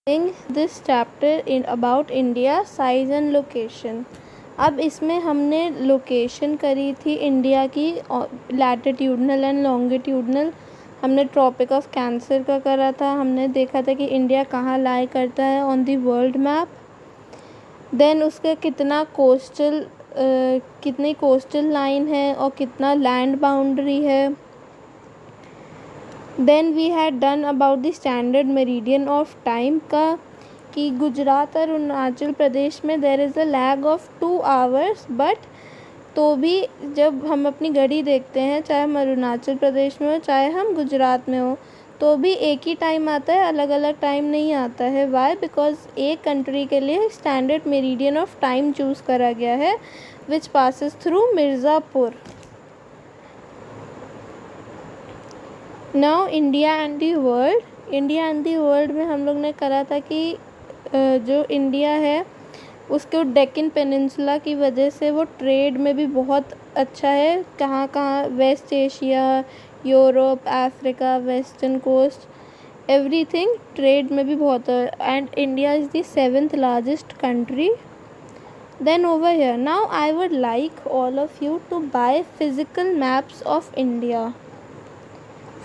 This chapter in about India size and location. अब इसमें हमने लोकेशन करी थी इंडिया की, लैटिट्यूडनल एंड लॉन्गिट्यूडनल। हमने ट्रॉपिक ऑफ कैंसर का करा था, हमने देखा था कि इंडिया कहाँ लाई करता है on the world map. Then उसका कितनी कोस्टल लाइन है और कितना लैंड बाउंड्री है। Then we had done about the standard meridian of time का, कि गुजरात और अरुणाचल प्रदेश में there is a lag of 2 hours, but तो भी जब हम अपनी घड़ी देखते हैं, चाहे हम अरुणाचल प्रदेश में हो चाहे हम गुजरात में हो, तो भी एक ही टाइम आता है, अलग अलग टाइम नहीं आता है। वाई? बिकॉज एक कंट्री के लिए standard meridian of time choose करा गया है which passes through Mirzapur. Now India and the world में हम लोग ने करा था कि जो इंडिया है उसको डेक्कन पेनिनसुला की वजह से वो ट्रेड में भी बहुत अच्छा है। कहाँ कहाँ, West Asia, Europe, Africa, western coast, everything trade में भी बहुत है। And India is the 7th largest country. Then over here now I would like all of you to buy physical maps of India.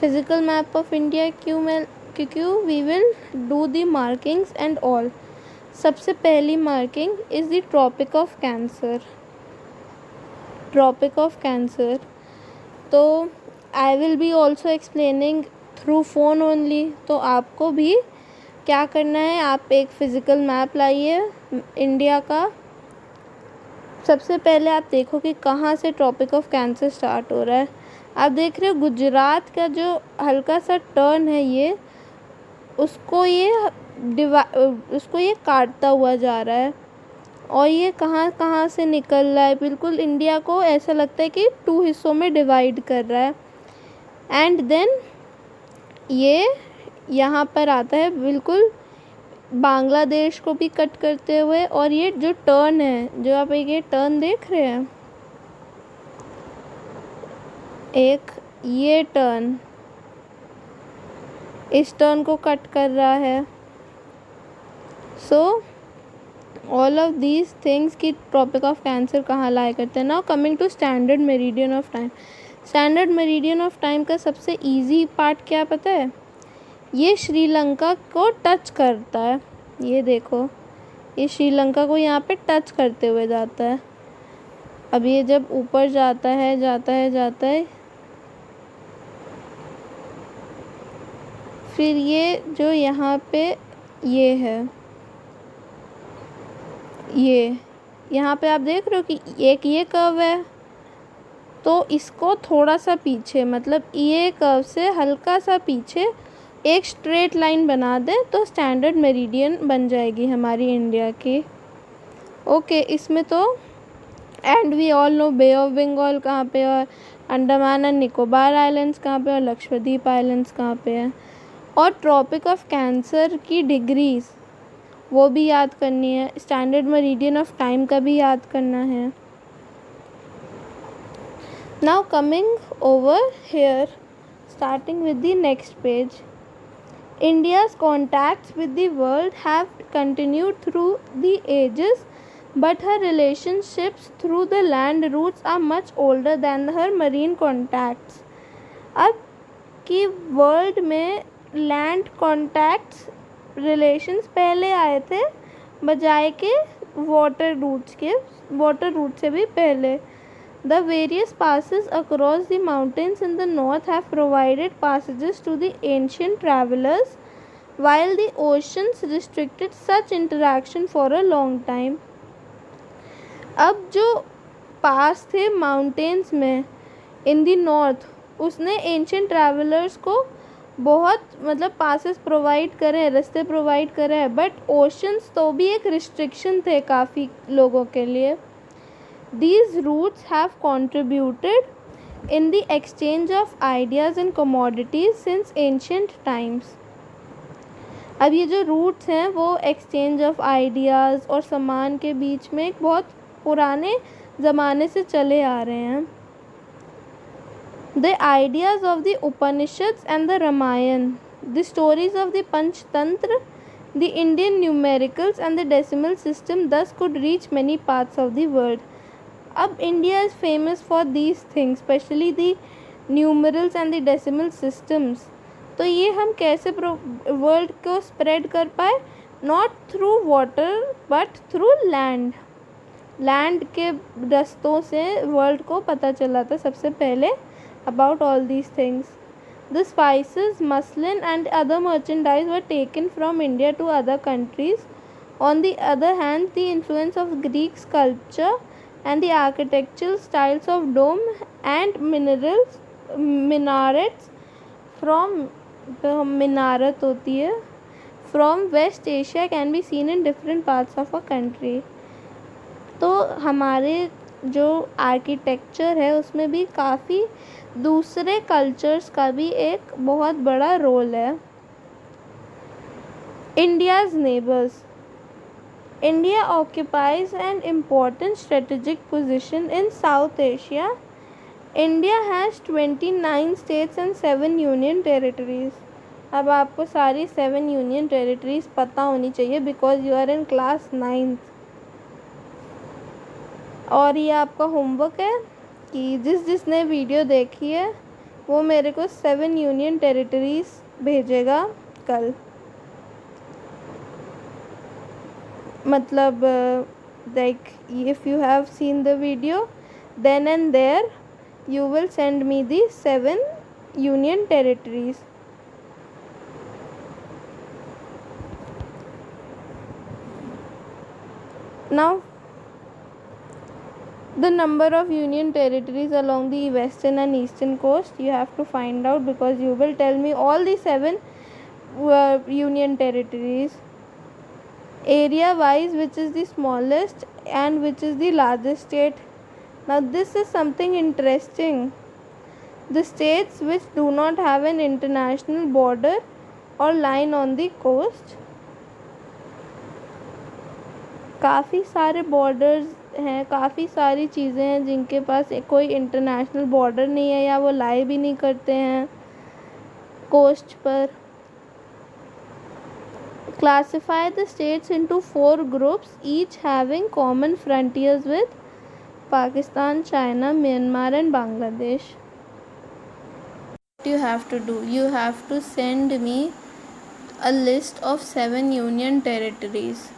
Physical map of India क्योंकि we will do the markings and all. सबसे पहली marking is the Tropic of Cancer. तो I will be also explaining through phone only. तो आपको भी क्या करना है, आप एक फ़िज़िकल मैप लाइए इंडिया का। सबसे पहले आप देखो कि कहाँ से ट्रॉपिक ऑफ कैंसर स्टार्ट हो रहा है। आप देख रहे हो गुजरात का जो हल्का सा टर्न है उसको ये काटता हुआ जा रहा है, और ये कहाँ कहाँ से निकल रहा है, बिल्कुल इंडिया को ऐसा लगता है कि 2 हिस्सों में डिवाइड कर रहा है। एंड देन ये यहाँ पर आता है बिल्कुल बांग्लादेश को भी कट करते हुए। और ये जो टर्न है, जो आप ये टर्न देख रहे हैं, एक ये टर्न इस टर्न को कट कर रहा है। So all of these things की ट्रॉपिक ऑफ कैंसर कहाँ लाई करते हैं। Now coming to standard meridian of time. Standard meridian of time का सबसे इजी पार्ट क्या पता है? ये श्रीलंका को टच करता है। ये देखो, ये श्रीलंका को यहाँ पे टच करते हुए जाता है। अब ये जब ऊपर जाता है फिर ये जो यहाँ पे ये है, ये यहाँ पे आप देख रहे हो कि एक ये कर्व है, तो इसको थोड़ा सा पीछे, मतलब ये कर्व से हल्का सा पीछे एक स्ट्रेट लाइन बना दें तो स्टैंडर्ड मेरिडियन बन जाएगी हमारी इंडिया की। ओके, इसमें तो and we all know bay of Bengal कहाँ पे, और अंडमान एंड निकोबार आइलैंड्स कहाँ पे, और लक्षद्वीप आइलैंड्स कहाँ पे है। और ट्रॉपिक ऑफ कैंसर की डिग्रीज़ वो भी याद करनी है, स्टैंडर्ड मेरिडियन ऑफ टाइम का भी याद करना है। Now coming over here, starting with the next page. India's contacts with the world have continued through the ages, but her relationships through the land routes are much older than her marine contacts. अब कि world में land contacts relations पहले आए थे बजाय के water root से भी पहले। The various passes across the mountains in the north have provided passages to the ancient travelers, while the oceans restricted such interaction for a long time. अब जो पास थे माउंटेन्स में इन द नॉर्थ, उसने ancient travellers को बहुत passes provide करे, रास्ते provide करे हैं, बट ओशंस तो भी एक रिस्ट्रिक्शन थे काफ़ी लोगों के लिए। These routes have contributed in the exchange of ideas and commodities since ancient times. अब ये जो रूट्स हैं वो एक्सचेंज ऑफ आइडियाज़ और सामान के बीच में एक बहुत पुराने ज़माने से चले आ रहे हैं। The ideas of the Upanishads and the Ramayana, the stories of the Panchtantra The Indian numericals and the decimal system thus could reach many parts of the world. अब India is famous for these things, especially the numerals and the decimal systems. तो ये हम कैसे world को spread कर पाए? Not through water but through land. Land के रस्तों से वर्ल्ड को पता चला था सबसे पहले about all these things. The spices, muslin and other merchandise were taken from India to other countries. On the other hand, the influence of Greek sculpture and the architectural styles of dome and minarets from minaret होती है from West Asia can be seen in different parts of a country. तो हमारे जो architecture है उसमें भी काफ़ी दूसरे कल्चर्स का भी एक बहुत बड़ा रोल है. India's neighbours. India occupies an important strategic position in South Asia. India has 29 states and 7 union territories. अब आपको सारी 7 यूनियन टेरिटरीज पता होनी चाहिए because you are in class 9th. और ये आपका होमवर्क है कि जिसने वीडियो देखी है वो मेरे को 7 यूनियन टेरिटरीज भेजेगा कल. मतलब like if you have seen the video then and there you will send me the 7 union territories. Now the number of union territories along the western and eastern coast you have to find out because you will tell me all the 7 union territories. Area wise, which is the smallest and which is the largest state. Now this is something interesting. The states which do not have an international border or line on the coast. काफ़ी सारे borders हैं, काफ़ी सारी चीज़ें हैं जिनके पास कोई international border नहीं है या वो लाई भी नहीं करते हैं कोस्ट पर. Classify the states into 4 groups, each having common frontiers with Pakistan, China, Myanmar and Bangladesh. What you have to do? You have to send me a list of 7 union territories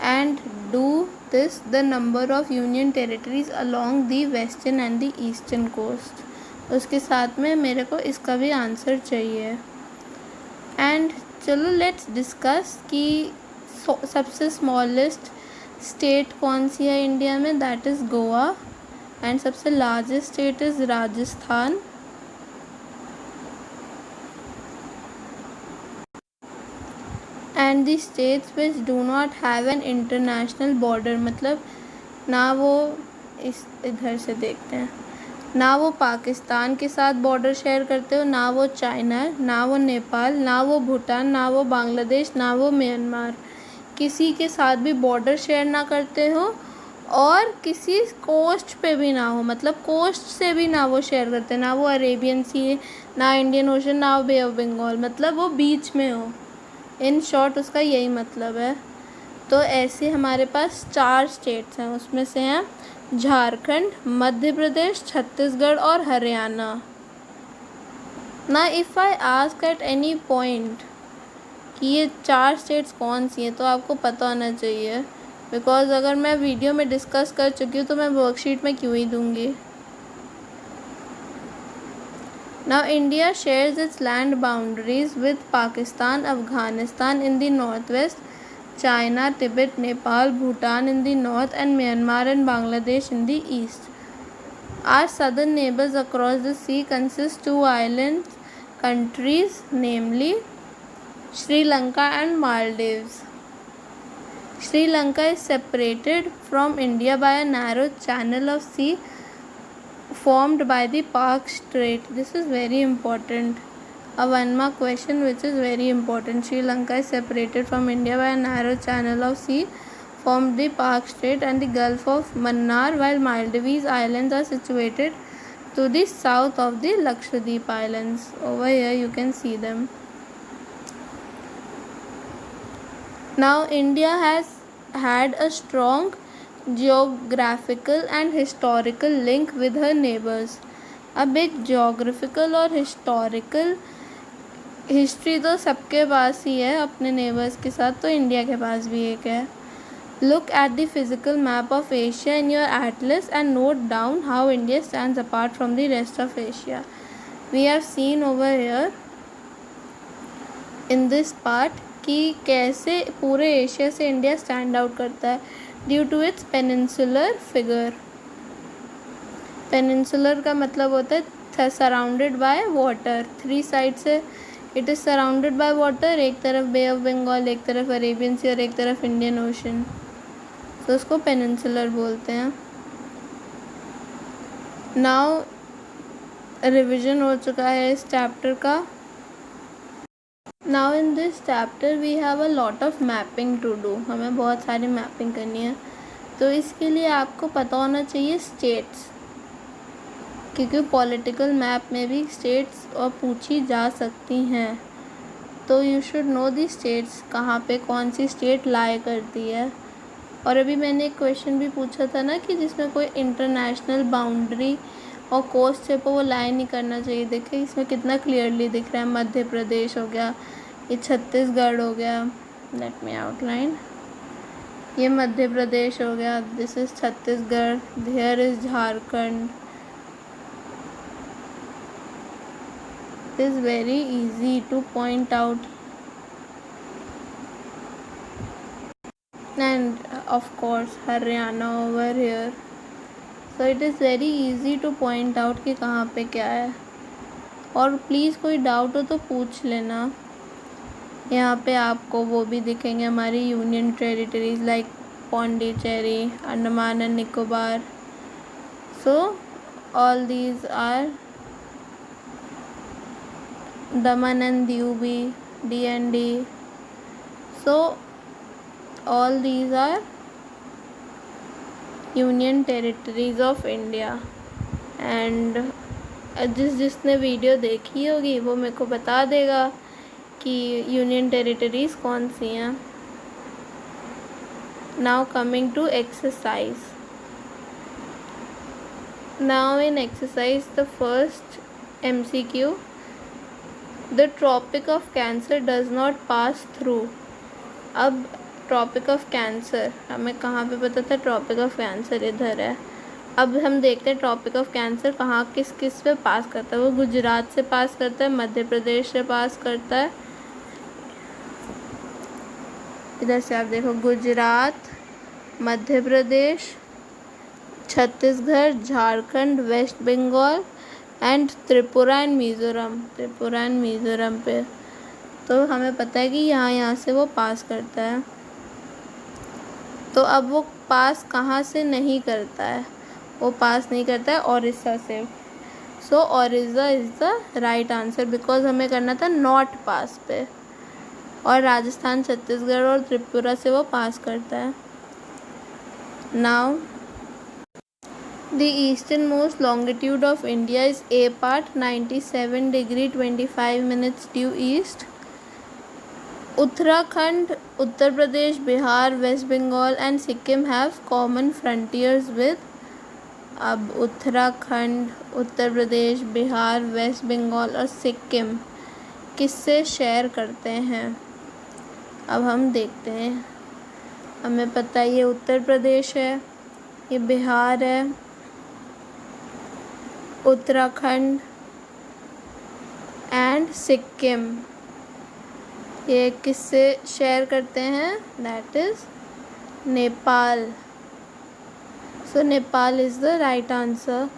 and do this the number of union territories along the western and the eastern coast. उसके साथ में मेरे को इसका भी answer चाहिए. And चलो let's discuss कि सबसे स्मॉलेस्ट स्टेट कौन सी है इंडिया में. That is Goa. एंड सबसे largest state is Rajasthan. And the states which do not have an international border, मतलब ना वो इस इधर से देखते हैं, ना वो पाकिस्तान के साथ बॉर्डर शेयर करते हो, ना वो चाइना, ना वो नेपाल, ना वो भूटान, ना वो बांग्लादेश, ना वो म्यांमार. किसी के साथ भी बॉर्डर शेयर ना करते हो और किसी कोस्ट पे भी ना हो, मतलब कोस्ट से भी ना वो शेयर करते, ना वो अरेबियन सी, ना इंडियन ओशन, ना वो बे ऑफ बंगाल, मतलब वो बीच में हो. इन शॉर्ट उसका यही मतलब है. तो ऐसे हमारे पास 4 स्टेट्स हैं, उसमें से हैं झारखंड, मध्य प्रदेश, छत्तीसगढ़ और हरियाणा. ना if I ask at any point कि ये 4 स्टेट्स कौन सी हैं तो आपको पता होना चाहिए, बिकॉज अगर मैं वीडियो में डिस्कस कर चुकी हूँ तो मैं वर्कशीट में क्यों ही दूँगी. Now India shares it's land boundaries with Pakistan, Afghanistan in the north west, China, Tibet, Nepal, Bhutan in the north and Myanmar and Bangladesh in the east. Our southern neighbors across the sea consist 2 island countries, namely Sri Lanka and Maldives. Sri Lanka is separated from India by a narrow channel of sea formed by the Park Strait. This is very important. A 1 mark question which is very important. Sri Lanka is separated from India by a narrow channel of sea formed the Park Strait and the Gulf of Mannar, while Maldives Islands are situated to the south of the Lakshadweep Islands. Over here you can see them. Now, India has had a strong geographical and historical link with her neighbors. अब एक geographical और historical history तो सबके पास ही है अपने neighbours के साथ, तो इंडिया के पास भी एक है. Look at the physical map of Asia in your atlas and note down how India stands apart from the rest of Asia. We have seen over here in this part कि कैसे पूरे Asia से India stand out करता है due to its peninsular figure. Peninsular का मतलब होता है सराउंडेड बाय वाटर. 3 साइड से it is surrounded by water. एक तरफ बे ऑफ बंगाल, एक तरफ अरेबियन सी और एक तरफ इंडियन ओशन, तो उसको पेनिनसुलर बोलते हैं. नाउ रिविजन हो चुका है इस चैप्टर का. Now in this chapter we have a lot of mapping to do. हमें बहुत सारी मैपिंग करनी है, तो इसके लिए आपको पता होना चाहिए स्टेट्स, क्योंकि पॉलिटिकल मैप में भी स्टेट्स और पूछी जा सकती हैं. तो you should know the states, कहाँ पे कौन सी स्टेट लाई करती है. और अभी मैंने एक क्वेश्चन भी पूछा था ना कि जिसमें कोई इंटरनेशनल बाउंड्री और कोस्ट से वो लाई नहीं करना चाहिए. देखिए इसमें कितना क्लियरली दिख रहा है. मध्य प्रदेश हो गया, ये छत्तीसगढ़ हो गया. Let me outline. ये मध्य प्रदेश हो गया, this is Chhattisgarh, here is Jharkhand. It is very easy to point out, and of course Haryana over here, so it is very easy to point out कि कहाँ पे क्या है. और प्लीज़ कोई डाउट हो तो पूछ लेना. यहाँ पे आपको वो भी दिखेंगे हमारी union territories like Pondicherry, Andaman and Nicobar. So all these are Daman and Diu, D&D. So all these are union territories of India. And जिसने वीडियो देखी होगी वो मेरे को बता देगा कि यूनियन टेरिटरीज़ कौन सी हैं. Now coming to exercise. Now in exercise the first MCQ, the tropic of Cancer does not pass through. अब ट्रॉपिक ऑफ कैंसर हमें कहाँ पे पता था. ट्रॉपिक ऑफ कैंसर इधर है. अब हम देखते हैं ट्रॉपिक ऑफ कैंसर कहाँ किस किस पे पास करता है. वो गुजरात से पास करता है, मध्य प्रदेश से पास करता है. इधर से आप देखो Gujarat, Madhya Pradesh, Chhattisgarh, Jharkhand, West Bengal and Tripura and Mizoram. Tripura and Mizoram पे तो हमें पता है कि यहाँ से वो पास करता है. तो अब वो पास कहाँ से नहीं करता है, वो पास नहीं करता है ओडिशा से. So Odisha is the right answer because हमें करना था नॉट पास पे. और राजस्थान, छत्तीसगढ़ और त्रिपुरा से वो पास करता है. Now the easternmost longitude of India is A part 97 degree 25 minutes due east. Uttarakhand, Uttar Pradesh, Bihar, West Bengal and Sikkim have common frontiers with. अब उत्तराखंड, उत्तर प्रदेश, बिहार, वेस्ट बंगाल और सिक्किम किससे शेयर करते हैं. अब हम देखते हैं. हमें पता है ये उत्तर प्रदेश है, ये बिहार है, उत्तराखंड एंड सिक्किम ये किससे शेयर करते हैं. That is Nepal. So Nepal is the right answer.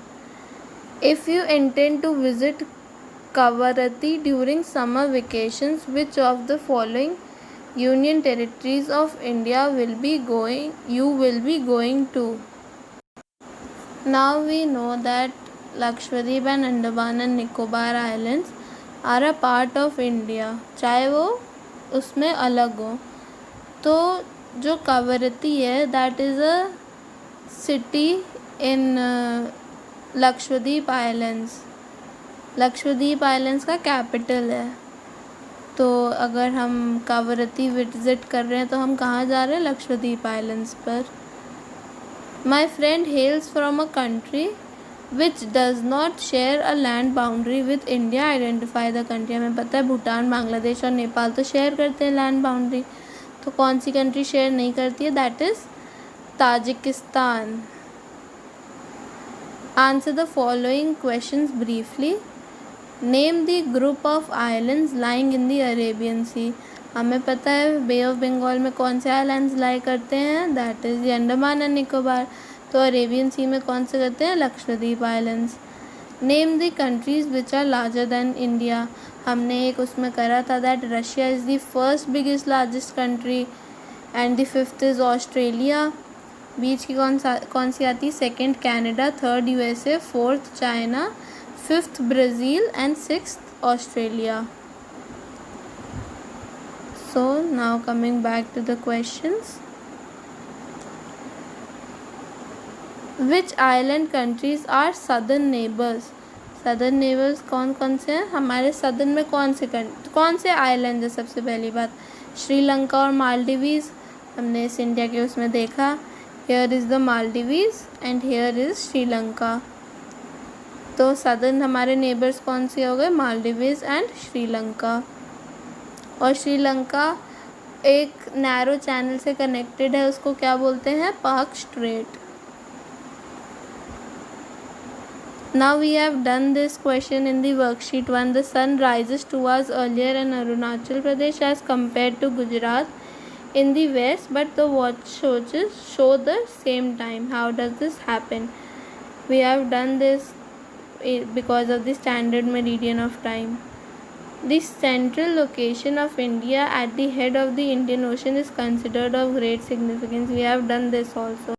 If you intend to visit Kavaratti during summer vacations which of the following union territories of India will be going to. Now we know that Lakshadweep and Andaman and Nicobar islands are a part of India, चाहे वो उसमें अलग हो. तो जो कवरत्ती है that is a city in Lakshadweep islands. Lakshadweep islands का capital है. तो अगर हम कावरत्ती विजिट कर रहे हैं तो हम कहाँ जा रहे हैं? लक्षद्वीप आइलैंड्स पर। My friend हेल्स from a country which does not share a land boundary with India, identify the country. हमें पता है भूटान, बांग्लादेश और नेपाल तो शेयर करते हैं लैंड बाउंड्री, तो कौन सी कंट्री शेयर नहीं करती है? That is Tajikistan. Answer the following questions briefly. Name the group of islands lying in the Arabian Sea. हमें पता है बे ऑफ बंगाल में कौन से आइलैंड्स लाई करते हैं? That is Andaman and Nicobar. तो अरेबियन सी में कौन से करते हैं? Lakshadweep islands. Name the countries which are larger than India. हमने एक उसमें करा था that Russia is the first biggest largest country and the fifth is Australia. बीच की कौन सी आती है? Second Canada, third USA, fourth China, fifth Brazil and sixth Australia. So now coming back to the questions. Which island countries are southern neighbors? southern neighbors कौन कौन से हैं? हमारे southern में कौन से आइलैंड है? सबसे पहली बात श्रीलंका और मालदीव्स। हमने इस इंडिया के उसमें देखा, here is the Maldives and here is Sri Lanka. तो southern हमारे नेबर्स कौन से हो गए? मालदीव्स एंड श्रीलंका। और श्रीलंका एक नैरो चैनल से कनेक्टेड है, उसको क्या बोलते हैं? पाक straight. Now we have done this question in the worksheet 1. The sun rises 2 hours earlier in Arunachal Pradesh as compared to Gujarat in the west, but the watch show the same time. How does this happen? We have done this because of the standard meridian of time. The central location of India at the head of the Indian Ocean is considered of great significance. We have done this also.